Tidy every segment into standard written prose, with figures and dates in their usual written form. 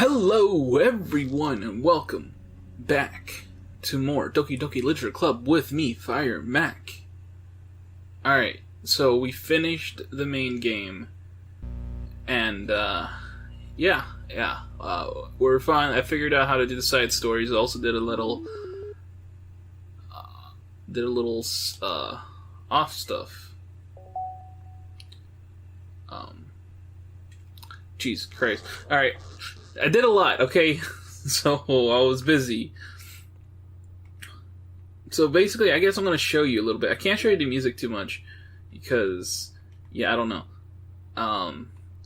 Hello everyone and welcome back to more Doki Doki Literature Club with me, Firemac. Alright, so we finished the main game and we're fine. I figured out how to do the side stories. I also did a little off stuff. Jesus Christ. Alright. I did a lot, okay? So, I was busy. So, basically, I guess I'm going to show you a little bit. I can't show you the music too much, because, I don't know.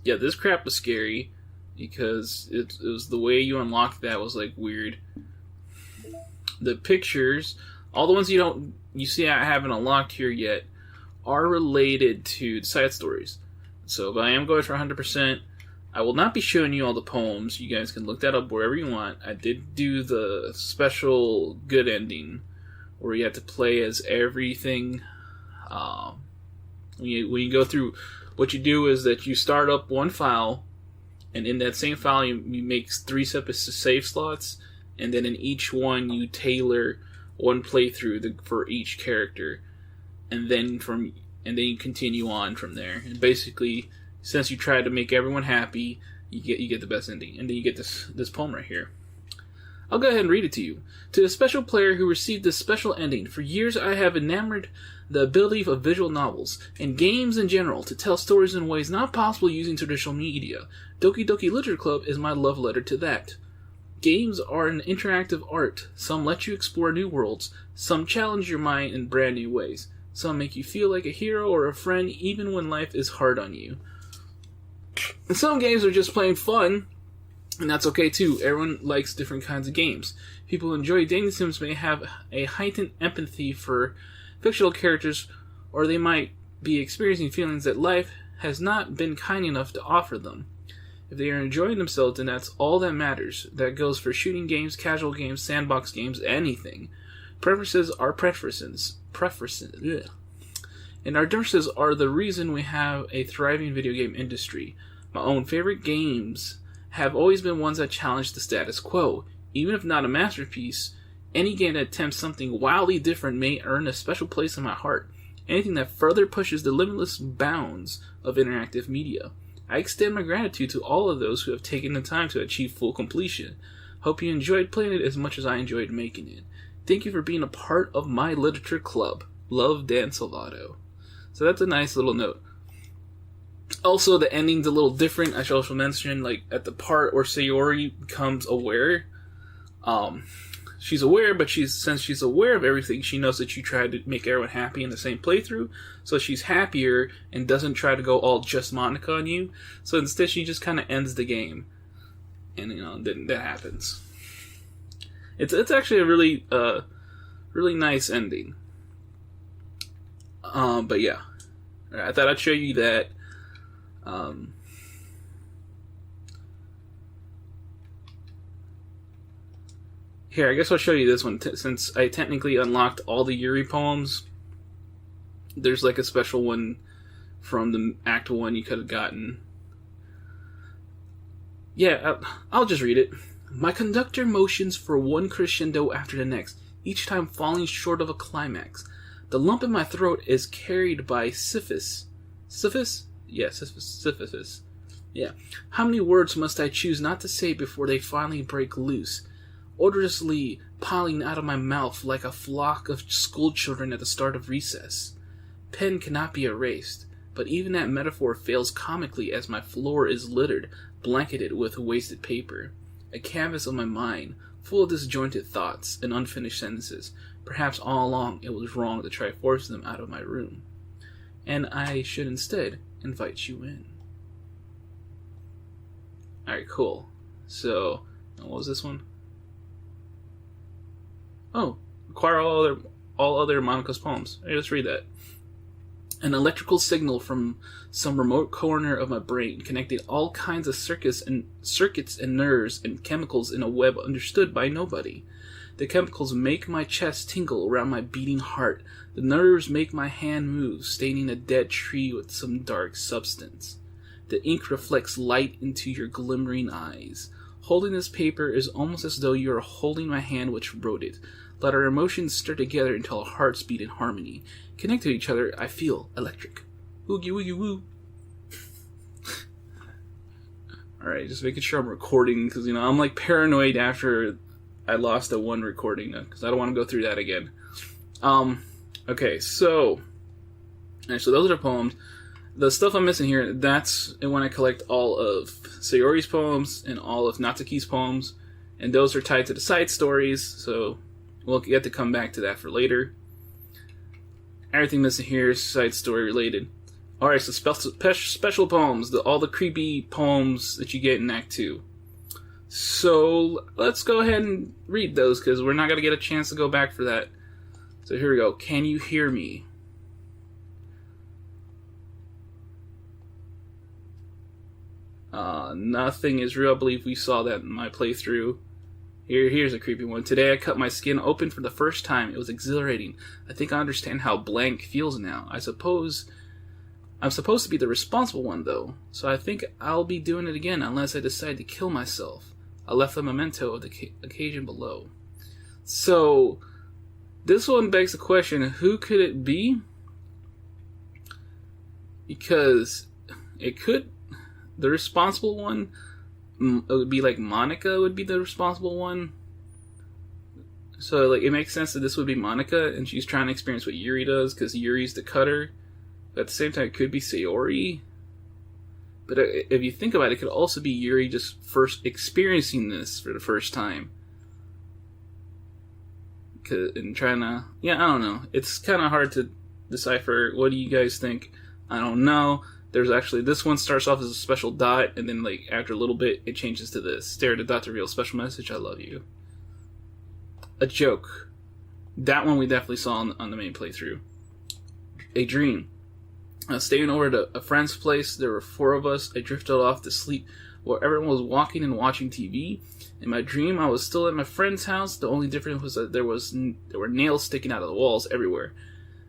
This crap was scary, because it was the way you unlocked that was, like, weird. The pictures, all the ones you see I haven't unlocked here yet, are related to the side stories. So, but I am going for 100%. I will not be showing you all the poems. You guys can look that up wherever you want. I did do the special good ending, where you have to play as everything. When you go through, what you do is that you start up one file, and in that same file you make 3 separate save slots, and then in each one you tailor one playthrough for each character, and then you continue on from there. And basically, since you try to make everyone happy, you get the best ending. And then you get this poem right here. I'll go ahead and read it to you. To the special player who received this special ending, for years I have enamored the ability of visual novels, and games in general, to tell stories in ways not possible using traditional media. Doki Doki Literature Club is my love letter to that. Games are an interactive art. Some let you explore new worlds. Some challenge your mind in brand new ways. Some make you feel like a hero or a friend even when life is hard on you. And some games are just plain fun, and that's okay too. Everyone likes different kinds of games. People who enjoy dating sims may have a heightened empathy for fictional characters, or they might be experiencing feelings that life has not been kind enough to offer them. If they are enjoying themselves, then that's all that matters. That goes for shooting games, casual games, sandbox games, anything. Preferences are preferences. Ugh. And our differences are the reason we have a thriving video game industry. My own favorite games have always been ones that challenge the status quo. Even if not a masterpiece, any game that attempts something wildly different may earn a special place in my heart. Anything that further pushes the limitless bounds of interactive media. I extend my gratitude to all of those who have taken the time to achieve full completion. Hope you enjoyed playing it as much as I enjoyed making it. Thank you for being a part of my literature club. Love, Dan Salvato. So that's a nice little note. Also, the ending's a little different. I should also mention, like, at the part where Sayori becomes aware, she's aware, but since she's aware of everything, she knows that you tried to make everyone happy in the same playthrough, so she's happier and doesn't try to go all just Monica on you. So instead, she just kind of ends the game, and then that happens. It's actually a really really nice ending. But yeah, I thought I'd show you that. Here, I guess I'll show you this one, since I technically unlocked all the Yuri poems. There's like a special one from the Act 1 you could have gotten. Yeah, I'll just read it. My conductor motions for one crescendo after the next, each time falling short of a climax. The lump in my throat is carried by Sisyphus. Sisyphus? Yeah, Sisyphus. Yeah. How many words must I choose not to say before they finally break loose? Odorously piling out of my mouth like a flock of schoolchildren at the start of recess. Pen cannot be erased, but even that metaphor fails comically as my floor is littered, blanketed with wasted paper. A canvas of my mind, full of disjointed thoughts and unfinished sentences. Perhaps all along it was wrong to try to force them out of my room. And I should instead invite you in. Alright, cool. So, what was this one? Oh, acquire all other Monica's poems. Alright, let's read that. An electrical signal from some remote corner of my brain connected all kinds of circuits and nerves and chemicals in a web understood by nobody. The chemicals make my chest tingle around my beating heart. The nerves make my hand move, staining a dead tree with some dark substance. The ink reflects light into your glimmering eyes. Holding this paper is almost as though you are holding my hand which wrote it. Let our emotions stir together until our hearts beat in harmony. Connect to each other, I feel electric. Woogie woogie woo. Alright, just making sure I'm recording, because, I'm like paranoid after I lost the one recording, because I don't want to go through that again. Okay, so those are the poems. The stuff I'm missing here, that's when I collect all of Sayori's poems and all of Natsuki's poems, and those are tied to the side stories, so we'll get to come back to that for later. Everything missing here is side story related. Alright, so special poems, all the creepy poems that you get in Act 2. So, let's go ahead and read those, because we're not going to get a chance to go back for that. So here we go. Can you hear me? Nothing is real. I believe we saw that in my playthrough. Here's a creepy one. Today I cut my skin open for the first time. It was exhilarating. I think I understand how blank feels now. I'm supposed to be the responsible one, though, so I think I'll be doing it again unless I decide to kill myself. I left a memento of the occasion below. So, this one begs the question, who could it be? Because it could... The responsible one, it would be like Monica would be the responsible one. So, it makes sense that this would be Monica, and she's trying to experience what Yuri does, because Yuri's the cutter. But at the same time, it could be Sayori. But if you think about it, it could also be Yuri just first experiencing this for the first time. And trying to... Yeah, I don't know. It's kind of hard to decipher. What do you guys think? I don't know. There's actually... This one starts off as a special dot, and then, after a little bit, it changes to this. Stare at the dot to reveal special message, I love you. A joke. That one we definitely saw on the main playthrough. A dream. Staying over at a friend's place, there were 4 of us. I drifted off to sleep while everyone was walking and watching TV. In my dream, I was still at my friend's house. The only difference was that there were nails sticking out of the walls everywhere.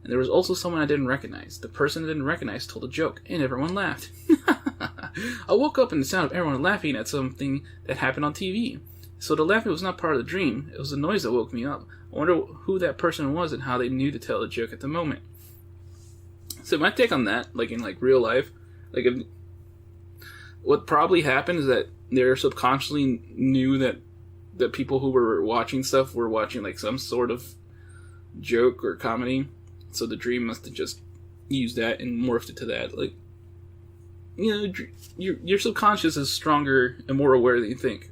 And there was also someone I didn't recognize. The person I didn't recognize told a joke, and everyone laughed. I woke up in the sound of everyone laughing at something that happened on TV. So the laughing was not part of the dream. It was the noise that woke me up. I wonder who that person was and how they knew to tell a joke at the moment. So my take on that, in real life, what probably happened is that they subconsciously knew that the people who were watching stuff were watching some sort of joke or comedy. So the dream must have just used that and morphed it to that. Your subconscious is stronger and more aware than you think.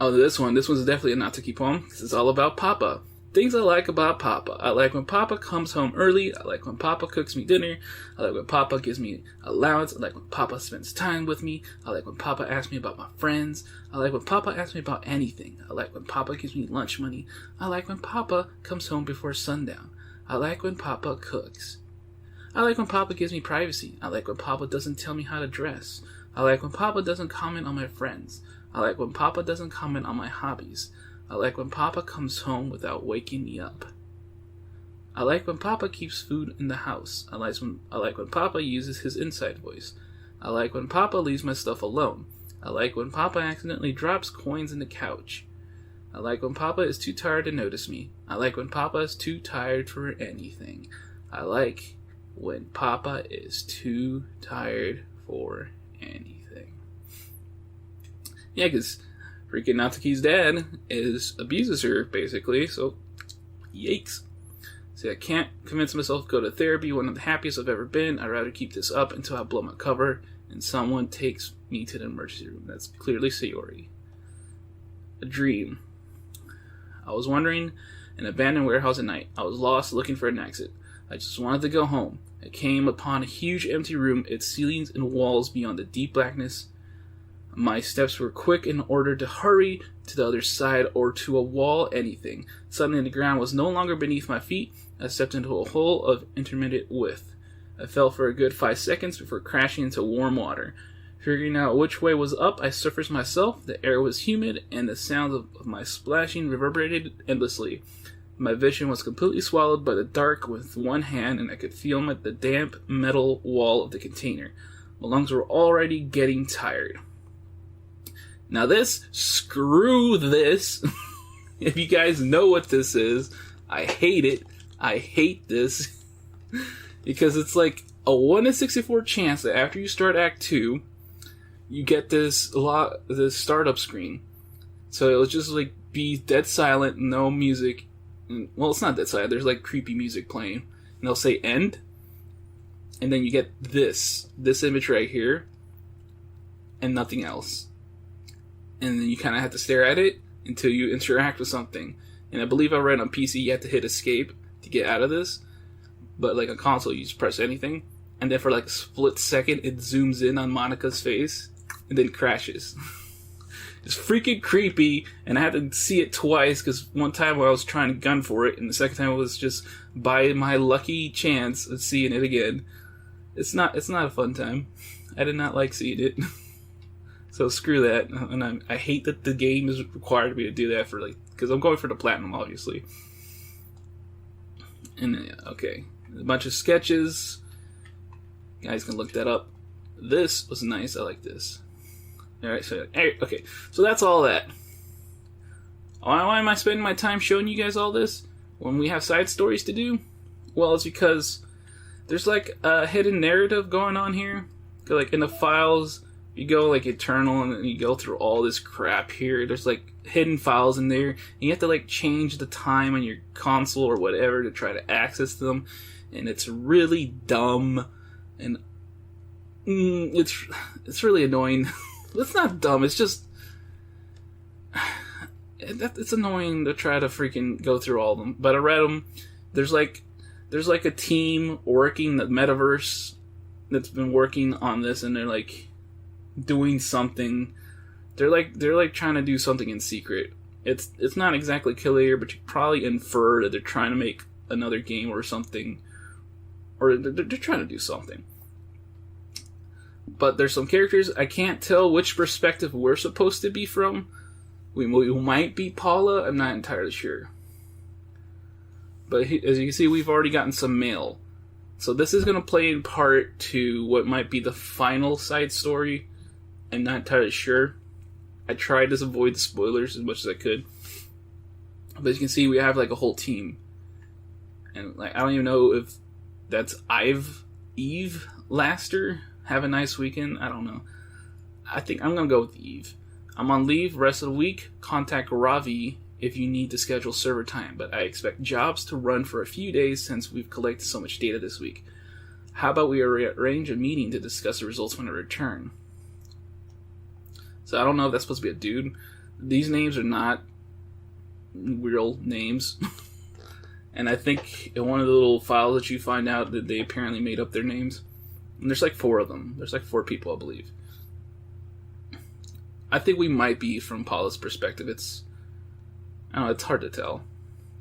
Oh, this one's definitely a Natsuki poem, because it's all about Papa. Things I like about Papa. I like when Papa comes home early. I like when Papa cooks me dinner. I like when Papa gives me allowance. I like when Papa spends time with me. I like when Papa asks me about my friends. I like when Papa asks me about anything. I like when Papa gives me lunch money. I like when Papa comes home before sundown. I like when Papa cooks. I like when Papa gives me privacy. I like when Papa doesn't tell me how to dress. I like when Papa doesn't comment on my friends. I like when Papa doesn't comment on my hobbies. I like when Papa comes home without waking me up. I like when Papa keeps food in the house. I like when Papa uses his inside voice. I like when Papa leaves my stuff alone. I like when Papa accidentally drops coins in the couch. I like when Papa is too tired to notice me. I like when Papa is too tired for anything. I like when Papa is too tired for anything. Yeah, because freaking Natsuki's dad abuses her, basically, so yikes. See, I can't convince myself to go to therapy, one of the happiest I've ever been. I'd rather keep this up until I blow my cover and someone takes me to the emergency room. That's clearly Sayori. A dream. I was wandering an abandoned warehouse at night. I was lost, looking for an exit. I just wanted to go home. I came upon a huge empty room, its ceilings and walls beyond the deep blackness. My steps were quick in order to hurry to the other side or to a wall, anything. Suddenly the ground was no longer beneath my feet. I stepped into a hole of intermittent width. I fell for a good 5 seconds before crashing into warm water. Figuring out which way was up, I surfaced myself. The air was humid, and the sounds of my splashing reverberated endlessly. My vision was completely swallowed by the dark with one hand, and I could feel the damp metal wall of the container. My lungs were already getting tired. Now this, screw this. If you guys know what this is, I hate it. I hate this. Because it's like a 1 in 64 chance that after you start Act 2, you get this startup screen. So it'll just like be dead silent, no music. Well, it's not dead silent. There's like creepy music playing, and they'll say end, and then you get this image right here, and nothing else. And then you kind of have to stare at it until you interact with something. And I believe I read on PC you have to hit escape to get out of this, but like on console you just press anything, and then for like a split second it zooms in on Monica's face, and then crashes. It's freaking creepy, and I had to see it twice, because one time I was trying to gun for it, and the second time it was just by my lucky chance of seeing it again. It's not a fun time. I did not like seeing it. So screw that, and I hate that the game is required me to do that for, like, because I'm going for the platinum, obviously. And, okay, a bunch of sketches. You guys can look that up. This was nice, I like this. Alright, so that's all that. Why am I spending my time showing you guys all this when we have side stories to do? Well, it's because there's like a hidden narrative going on here. Like in the files, you go like Eternal and then you go through all this crap here. There's like hidden files in there, and you have to like change the time on your console or whatever to try to access them, and it's really dumb, and it's really annoying. It's not dumb, it's just... It's annoying to try to freaking go through all of them. But I read them. There's like a team working the metaverse that's been working on this, and they're like doing something. They're like trying to do something in secret. It's not exactly clear, but you probably infer that they're trying to make another game or something. Or they're trying to do something. But there's some characters, I can't tell which perspective we're supposed to be from. We might be Paula, I'm not entirely sure. But as you can see, we've already gotten some mail. So this is going to play in part to what might be the final side story. I'm not entirely sure. I tried to avoid the spoilers as much as I could. But as you can see, we have like a whole team. And like I don't even know if that's Eve Laster. Have a nice weekend. I don't know. I think I'm going to go with Eve. I'm on leave rest of the week. Contact Ravi if you need to schedule server time, but I expect jobs to run for a few days since we've collected so much data this week. How about we arrange a meeting to discuss the results when I return? So I don't know if that's supposed to be a dude. These names are not real names. And I think in one of the little files that you find out that they apparently made up their names. And there's like 4 of them. There's like 4 people, I believe. I think we might be from Paula's perspective. It's hard to tell.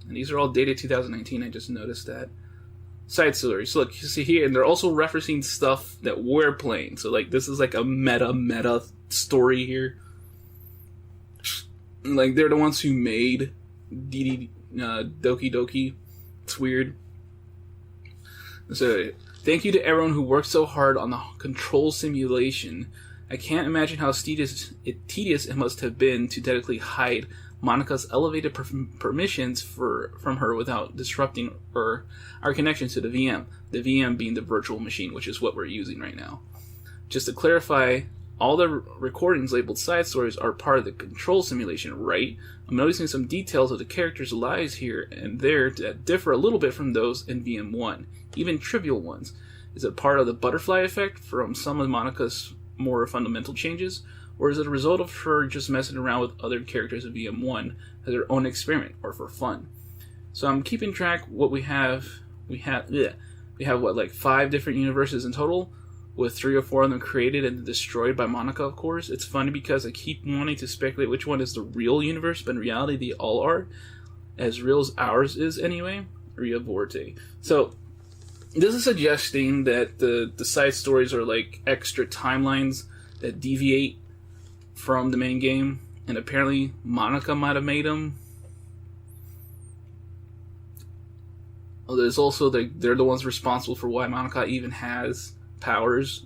And these are all dated 2019, I just noticed that. Side stories. So look, you see here, and they're also referencing stuff that we're playing. So like, this is like a meta story here. Like, they're the ones who made Doki Doki. It's weird. So, thank you to everyone who worked so hard on the control simulation. I can't imagine how tedious it must have been to dedicatedly hide Monica's elevated permissions from her without disrupting our connection to the VM. The VM being the virtual machine, which is what we're using right now. Just to clarify, all the recordings labeled side stories are part of the control simulation, right? I'm noticing some details of the characters' lives here and there that differ a little bit from those in VM1, even trivial ones. Is it part of the butterfly effect from some of Monica's more fundamental changes, or is it a result of her just messing around with other characters of VM1 as her own experiment or for fun? So I'm keeping track what we have. We have what, like 5 different universes in total, with 3 or 4 of them created and destroyed by Monica, of course. It's funny because I keep wanting to speculate which one is the real universe, but in reality they all are, as real as ours is anyway. Ria Vorte. So this is suggesting that the side stories are like extra timelines that deviate from the main game, and apparently Monica might have made them. Oh, there's also they're the ones responsible for why Monica even has powers.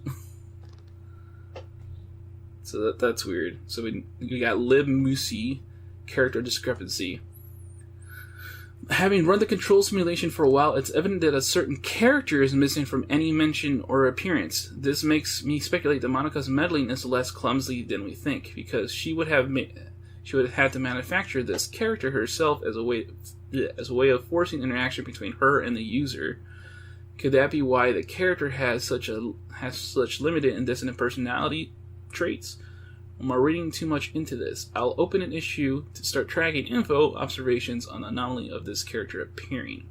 So that's weird. So we got Lib Musi, character discrepancy. Having run the control simulation for a while, it's evident that a certain character is missing from any mention or appearance. This makes me speculate that Monika's meddling is less clumsy than we think, because she would have had to manufacture this character herself as a way of forcing interaction between her and the user. Could that be why the character has such limited and dissonant personality traits? Am I reading too much into this? I'll open an issue to start tracking observations on the anomaly of this character appearing.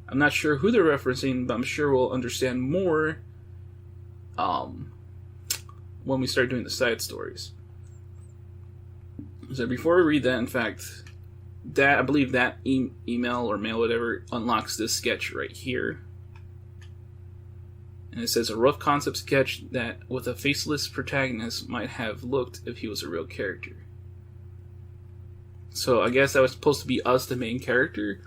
I'm not sure who they're referencing, but I'm sure we'll understand more when we start doing the side stories. So before we read that, in fact, I believe that email or mail, whatever, unlocks this sketch right here. And it says a rough concept sketch that with a faceless protagonist might have looked if he was a real character. So I guess that was supposed to be us, the main character.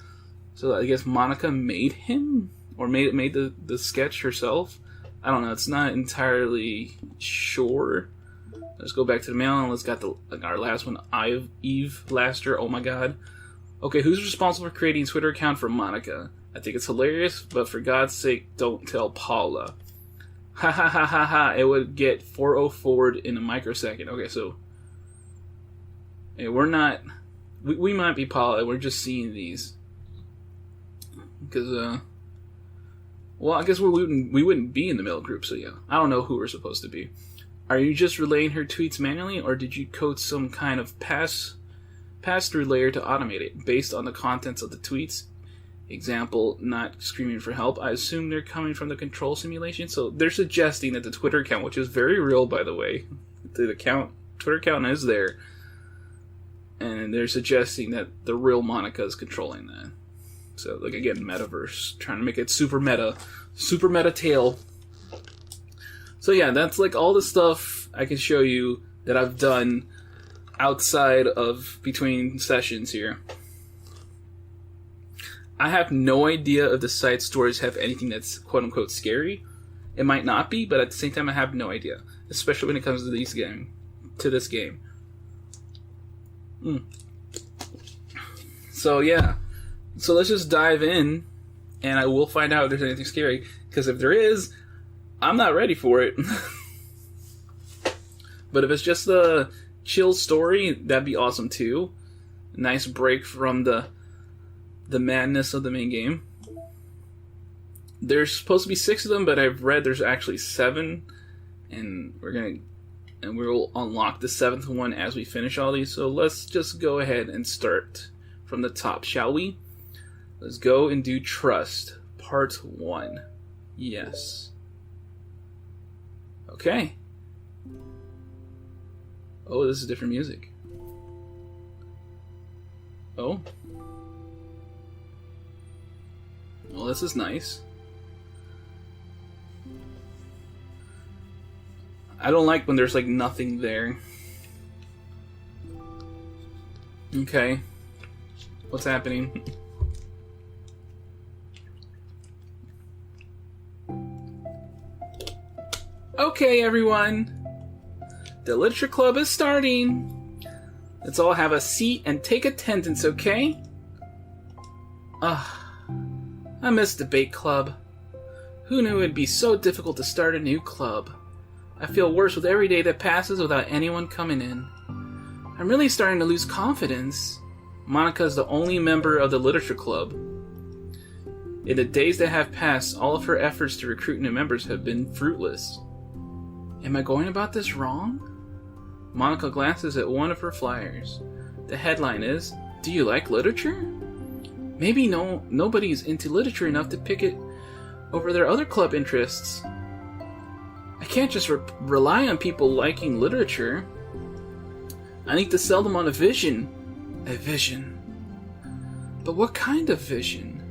So I guess Monika made him? Or made the sketch herself? I don't know, it's not entirely sure. Let's go back to the mail and let's got our last one, Eve Laster. Oh my god. Okay, who's responsible for creating a Twitter account for Monika? I think it's hilarious, but for God's sake, don't tell Paula. Ha ha ha ha ha, it would get 4.0 forward in a microsecond. Okay, so yeah, we're not... We might be Paula, we're just seeing these. Because, well, I guess we wouldn't be in the mail group, so yeah. I don't know who we're supposed to be. Are you just relaying her tweets manually, or did you code some kind of pass-through layer to automate it, based on the contents of the tweets? Example, not screaming for help. I assume they're coming from the control simulation. So they're suggesting that the Twitter account, which is very real, by the way, the Twitter account is there, and they're suggesting that the real Monika is controlling that. So, like, again, metaverse, trying to make it super meta tale. So yeah, that's like all the stuff I can show you that I've done outside of between sessions here. I have no idea if the side stories have anything that's quote-unquote scary. It might not be, but at the same time I have no idea. Especially when it comes to this game. So yeah. So let's just dive in, and I will find out if there's anything scary. Because if there is, I'm not ready for it. But if it's just a chill story, that'd be awesome too. Nice break from the madness of the main game. There's supposed to be 6 of them, but I've read there's actually 7, and we'll unlock the 7th one as we finish all these. So let's just go ahead and start from the top, shall we? Let's go and do Trust, Part 1. Yes. Okay. Oh, this is different music. Oh. Well, this is nice. I don't like when there's like nothing there. Okay. What's happening? Okay, everyone. The literature club is starting. Let's all have a seat and take attendance, okay? I miss debate club. Who knew it'd be so difficult to start a new club? I feel worse with every day that passes without anyone coming in. I'm really starting to lose confidence. Monika's the only member of the literature club. In the days that have passed, all of her efforts to recruit new members have been fruitless. Am I going about this wrong? Monika glances at one of her flyers. The headline is, "Do you like literature?" Maybe nobody's into literature enough to pick it over their other club interests. I can't just rely on people liking literature. I need to sell them on a vision. A vision. But what kind of vision?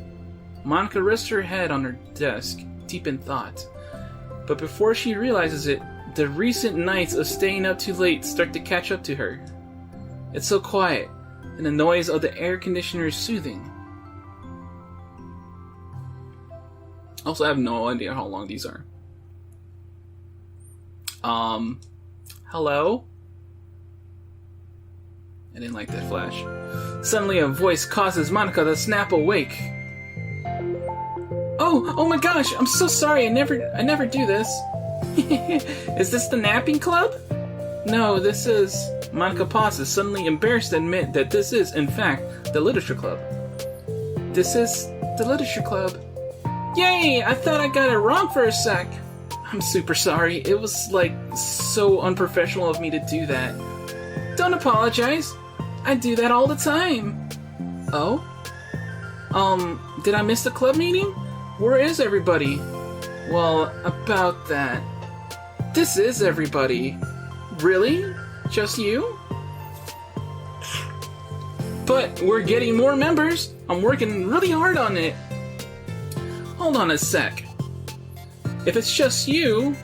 Monika rests her head on her desk, deep in thought. But before she realizes it, the recent nights of staying up too late start to catch up to her. It's so quiet, and the noise of the air conditioner is soothing. Also, I have no idea how long these are. Hello? I didn't like that flash. Suddenly a voice causes Monica to snap awake. Oh my gosh, I'm so sorry, I never do this. Is this the napping club? No, this is... Monica pauses, suddenly embarrassed to admit that this is, in fact, the literature club. This is the literature club. Yay! I thought I got it wrong for a sec. I'm super sorry. It was, like, so unprofessional of me to do that. Don't apologize. I do that all the time. Oh? Did I miss the club meeting? Where is everybody? Well, about that. This is everybody. Really? Just you? But we're getting more members. I'm working really hard on it. Hold on a sec. If it's just you,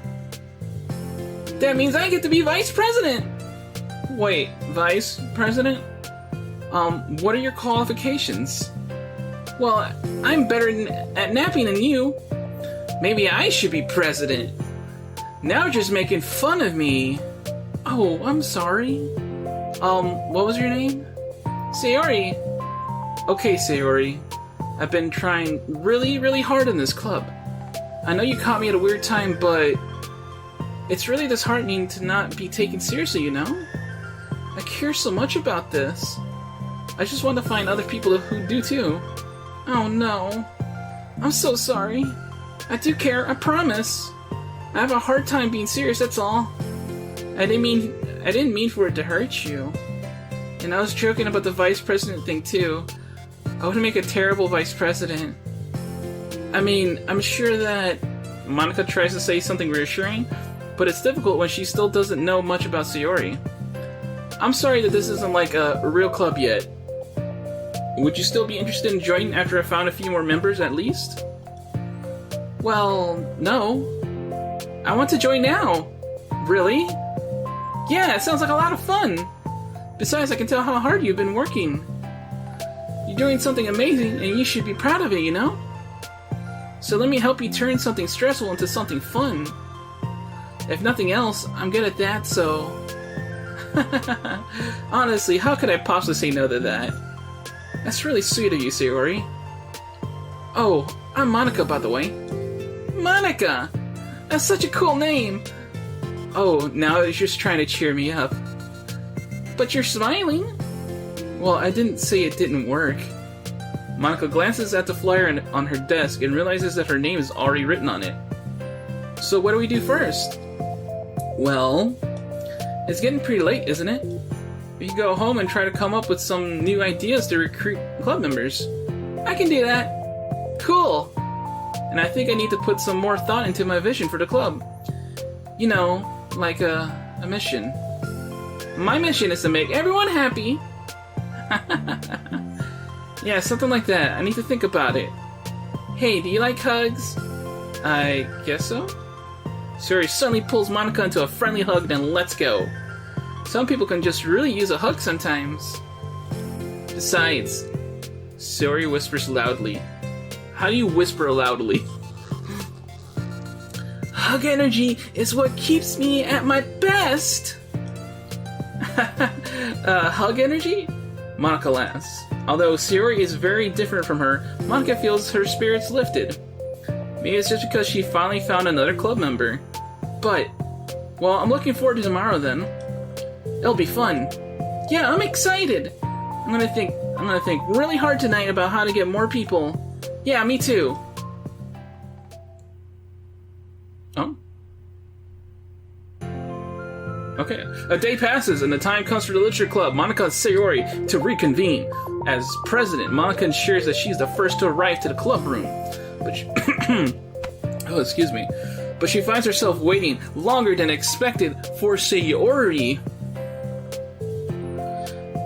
that means I get to be vice president. Wait, vice president? What are your qualifications? Well, I'm better at napping than you. Maybe I should be president. Now you're just making fun of me. Oh, I'm sorry. What was your name? Sayori. Okay, Sayori. I've been trying really, really hard in this club. I know you caught me at a weird time, but it's really disheartening to not be taken seriously, you know? I care so much about this. I just want to find other people who do too. Oh no. I'm so sorry. I do care, I promise. I have a hard time being serious, that's all. I didn't mean for it to hurt you. And I was joking about the vice president thing too. I would make a terrible vice president. I mean, I'm sure that Monica tries to say something reassuring, but it's difficult when she still doesn't know much about Sayori. I'm sorry that this isn't like a real club yet. Would you still be interested in joining after I found a few more members at least? Well, no. I want to join now. Really? Yeah, it sounds like a lot of fun. Besides, I can tell how hard you've been working. You're doing something amazing, and you should be proud of it, you know? So let me help you turn something stressful into something fun. If nothing else, I'm good at that, so... Honestly, how could I possibly say no to that? That's really sweet of you, Sayori. Oh, I'm Monica, by the way. Monica! That's such a cool name! Oh, now you're just trying to cheer me up. But you're smiling! Well, I didn't say it didn't work. Monica glances at the flyer on her desk and realizes that her name is already written on it. So what do we do first? Well, it's getting pretty late, isn't it? We can go home and try to come up with some new ideas to recruit club members. I can do that. Cool! And I think I need to put some more thought into my vision for the club. You know, like a mission. My mission is to make everyone happy. Yeah, something like that. I need to think about it. Hey, do you like hugs? I guess so. Sayori suddenly pulls Monica into a friendly hug, then let's go. Some people can just really use a hug sometimes. Besides, Sayori whispers loudly. How do you whisper loudly? Hug energy is what keeps me at my best! Hug energy? Monica laughs. Although Sayori is very different from her, Monica feels her spirits lifted. Maybe it's just because she finally found another club member. But, well, I'm looking forward to tomorrow then. It'll be fun. Yeah, I'm excited! I'm gonna think really hard tonight about how to get more people. Yeah, me too. Oh? Okay. A day passes, and the time comes for the literature club, Monica and Sayori, to reconvene. As president, Monica ensures that she's the first to arrive to the club room. But she oh, excuse me. But she finds herself waiting longer than expected for Sayori.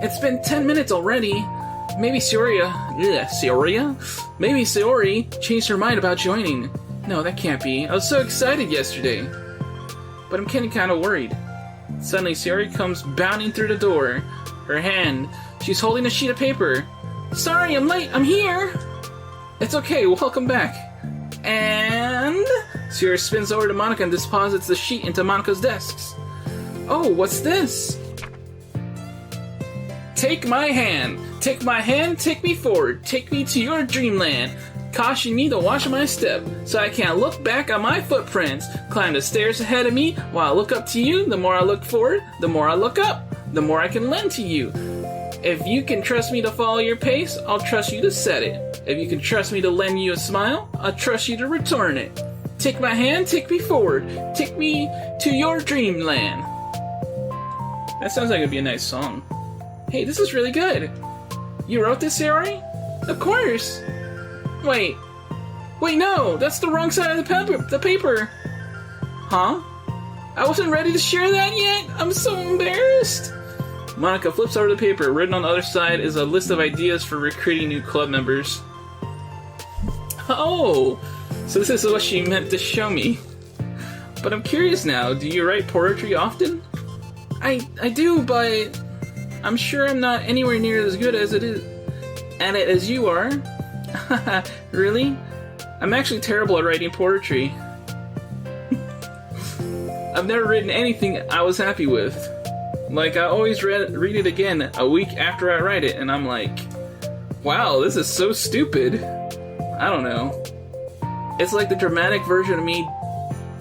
It's been 10 minutes already. Maybe Sayori changed her mind about joining. No, that can't be. I was so excited yesterday. But I'm getting kind of worried. Suddenly, Sayori comes bounding through the door. Her hand, she's holding a sheet of paper. Sorry, I'm late. I'm here. It's okay. Welcome back. And Sayori spins over to Monica and deposits the sheet into Monica's desks. Oh, what's this? Take my hand, take me forward, take me to your dreamland. Caution me to watch my step, so I can't look back on my footprints. Climb the stairs ahead of me, while I look up to you. The more I look forward, the more I look up, the more I can lend to you. If you can trust me to follow your pace, I'll trust you to set it. If you can trust me to lend you a smile, I'll trust you to return it. Take my hand, take me forward, take me to your dreamland. That sounds like it'd be a nice song. Hey, this is really good. You wrote this, Sayori? Of course. Wait, no, that's the wrong side of the paper. Huh? I wasn't ready to share that yet? I'm so embarrassed. Monica flips over the paper. Written on the other side is a list of ideas for recruiting new club members. Oh, so this is what she meant to show me. But I'm curious now, do you write poetry often? I do, but I'm sure I'm not anywhere near as good as it is at it as you are. Really? I'm actually terrible at writing poetry. I've never written anything I was happy with. Like, I always read it again a week after I write it, and I'm like, wow, this is so stupid. I don't know. It's like the dramatic version of me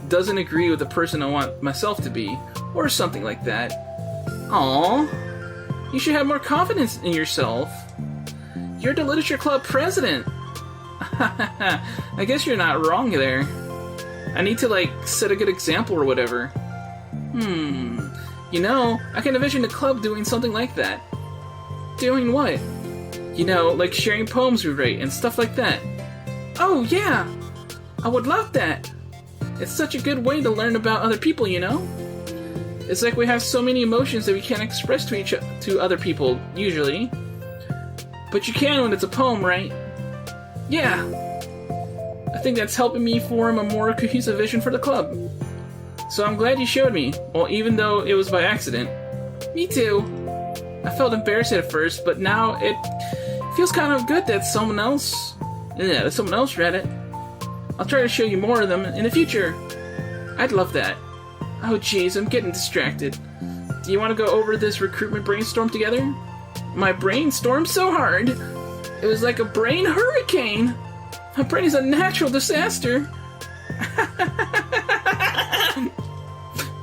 doesn't agree with the person I want myself to be, or something like that. Aww. You should have more confidence in yourself. You're the literature club president. I guess you're not wrong there. I need to, like, set a good example or whatever. You know, I can envision the club doing something like that. Doing what? You know, like sharing poems we write and stuff like that. Oh, yeah! I would love that! It's such a good way to learn about other people, you know? It's like we have so many emotions that we can't express to other people, usually. But you can when it's a poem, right? Yeah! I think that's helping me form a more cohesive vision for the club. So I'm glad you showed me, well, even though it was by accident. Me too. I felt embarrassed at first, but now it feels kind of good that someone else read it. I'll try to show you more of them in the future. I'd love that. Oh jeez, I'm getting distracted. Do you want to go over this recruitment brainstorm together? My brain stormed so hard. It was like a brain hurricane. My brain is a natural disaster.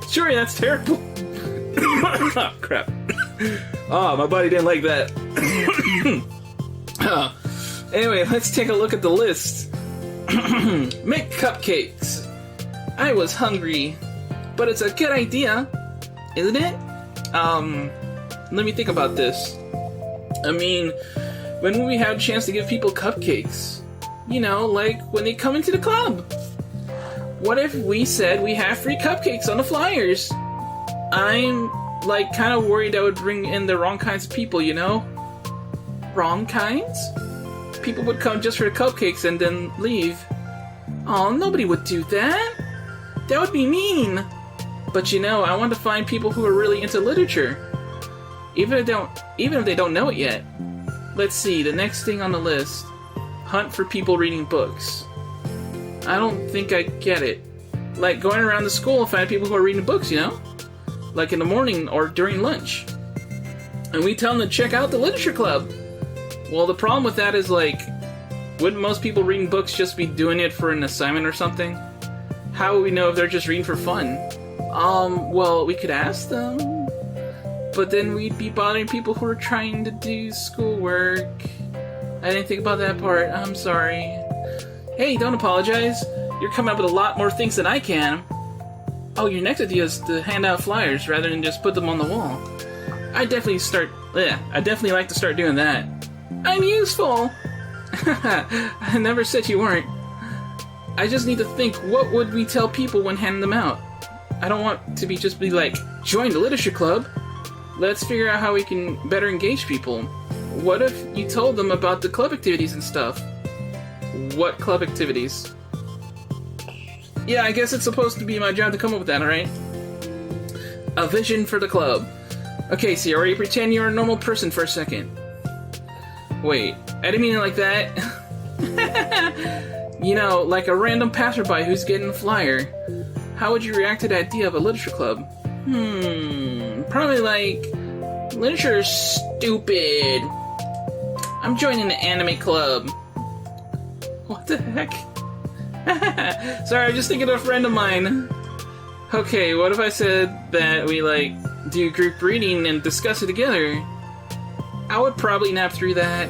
Sure, that's terrible. Oh, crap. Oh, my body didn't like that. Anyway, let's take a look at the list. Make cupcakes. I was hungry, but it's a good idea, isn't it? Let me think about this. I mean, when will we have a chance to give people cupcakes? You know, like when they come into the club. What if we said we have free cupcakes on the flyers? I'm, like, kind of worried that would bring in the wrong kinds of people, you know? Wrong kinds? People would come just for the cupcakes and then leave. Oh, nobody would do that. That would be mean. But you know, I want to find people who are really into literature. Even if they don't know it yet. Let's see, the next thing on the list. Hunt for people reading books. I don't think I get it. Like going around the school and find people who are reading books, you know? Like in the morning or during lunch. And we tell them to check out the literature club. Well, the problem with that is, like, wouldn't most people reading books just be doing it for an assignment or something? How would we know if they're just reading for fun? Well, we could ask them. But then we'd be bothering people who are trying to do schoolwork. I didn't think about that part. I'm sorry. Hey, don't apologize. You're coming up with a lot more things than I can. Oh, your next idea is to hand out flyers rather than just put them on the wall. I'd definitely like to start doing that. I'm useful! I never said you weren't. I just need to think, what would we tell people when handing them out? I don't want to just be like, join the literature club. Let's figure out how we can better engage people. What if you told them about the club activities and stuff? What club activities? Yeah, I guess it's supposed to be my job to come up with that, alright? A vision for the club. Okay, Sayori, pretend you're a normal person for a second. Wait, I didn't mean it like that. You know, like a random passerby who's getting a flyer. How would you react to the idea of a literature club? Probably like, literature is stupid. I'm joining the anime club. What the heck? Sorry, I'm just thinking of a friend of mine. Okay, what if I said that we, like, do group reading and discuss it together? I would probably nap through that.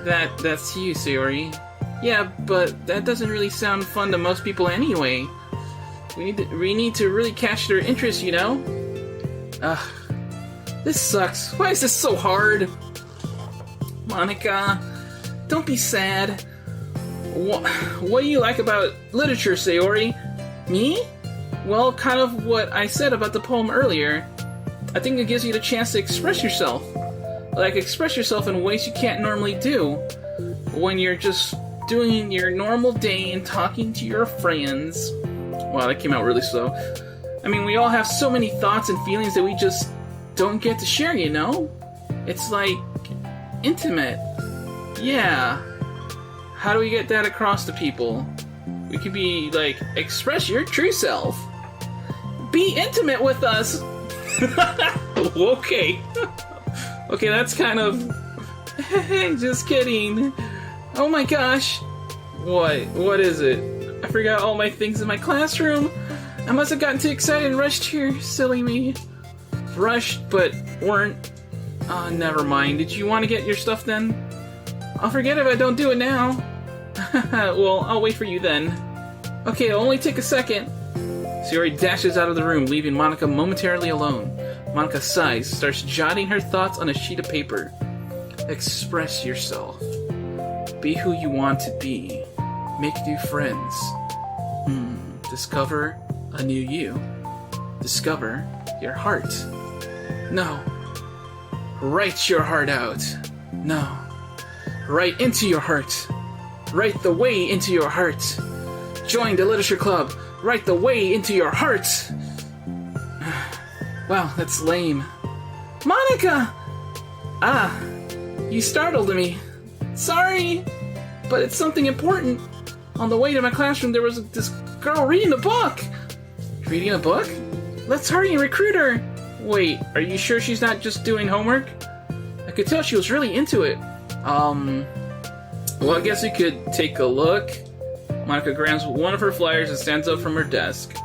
That's you, Sayori. Yeah, but that doesn't really sound fun to most people anyway. We need to really catch their interest, you know? Ugh. This sucks. Why is this so hard? Monica, don't be sad. What do you like about literature, Sayori? Me? Well, kind of what I said about the poem earlier. I think it gives you the chance to express yourself. Like, express yourself in ways you can't normally do. When you're just doing your normal day and talking to your friends. Wow, that came out really slow. I mean, we all have so many thoughts and feelings that we just don't get to share, you know? It's like intimate. Yeah. How do we get that across to people? We could be like, express your true self. Be intimate with us. Okay. Okay, that's kind of... Just kidding. Oh my gosh. What is it? I forgot all my things in my classroom. I must have gotten too excited and rushed here. Silly me. Rushed, but weren't... never mind. Did you want to get your stuff then? I'll forget if I don't do it now. Well, I'll wait for you then. Okay, it'll only take a second. Sayori dashes out of the room, leaving Monica momentarily alone. Monica sighs, starts jotting her thoughts on a sheet of paper. Express yourself. Be who you want to be. Make new friends. Discover a new you. Discover your heart. No. Write your heart out. No. Write into your heart. Write the way into your heart. Join the literature club. Write the way into your heart. Wow, that's lame. Monica! Ah, you startled me. Sorry, but it's something important. On the way to my classroom, there was this girl reading a book. Reading a book? Let's hurry and recruit her. Wait, are you sure she's not just doing homework? I could tell she was really into it. Well, I guess we could take a look. Monica grabs one of her flyers and stands up from her desk.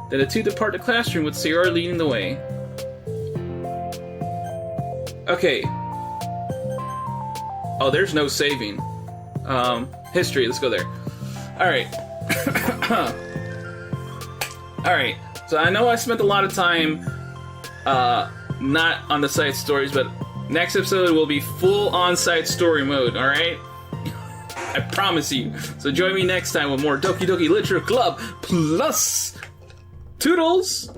Then the two depart the classroom with Sayori leading the way. Okay. Oh, there's no saving. History, let's go there. Alright. Alright, so I know I spent a lot of time not on the side stories, but next episode will be full on-site story mode, alright? I promise you. So join me next time with more Doki Doki Literature Club Plus. Toodles!